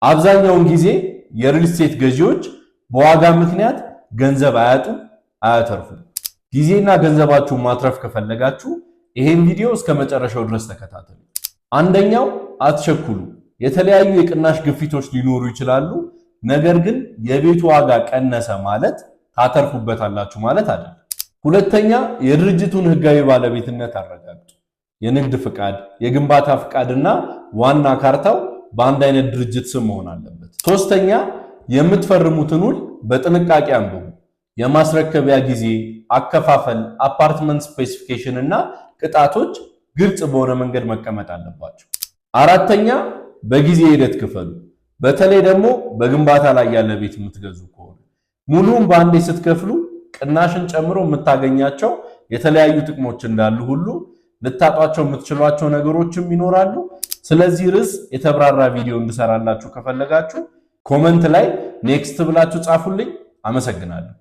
አብዛኛውን ጊዜ የሪል ስቴት ገዢዎች በዋጋ ምክንያት ገንዘብ አያተርፉም። ጊዜና ገንዘባችሁን ማትረፍ ከፈለጋችሁ ይሄን ቪዲዮ እስከ መጨረሻው ድረስ ተከታተሉ። አንደኛው አትቸኩሉ። የተለያዩ የቅናሽ ግፊቶች ሊኖሩ ይችላሉ። ነገር ግን የቤቱ ዋጋ ቀነሰ ማለት ታተርፉበታላችሁ ማለት አይደለም። ሁለተኛ የድርጅቱን ህጋዊ ባለቤትነት አረጋግጡ። የንግድ ፍቃድ፣ የግንባታ ፍቃድና ዋና ካርታው በአንድ አይነት ድርጅት ስም መሆን አለበት። ሶስተኛ የምትፈርሙትን ውል በጥንቃቄ አንብቡ። የማስረከቢያ ጊዜ፣ አከፋፈል፣ አፓርትመንት ስፔሲፊኬሽን እና ቅጣቶች ግልጽ በሆነ መንገድ መቀመጥ አለባቸው። አራተኛ በጊዜ ሂደት ክፈሉ። በተለይ ደግሞ በግንባታ ላይ ያለ ቤት የምትገዙ ከሆነ ሙሉውን በአንዴ ስትከፍሉ ቅናሽን ጨምሮ የምታገኛቸው የተለያዩ ጥቅሞች እንዳሉ ሁሉ ልታጧቸው የምትችሏቸው ነገሮችም ይኖራሉ። ስለዚህ ርዕስ የተብራራ ቪዲዮ እንድሰራላችሁ ከፈለጋችሁ ኮመንት ላይ ኔክስት ብላችሁ ጻፉልኝ። አመሰግናለሁ።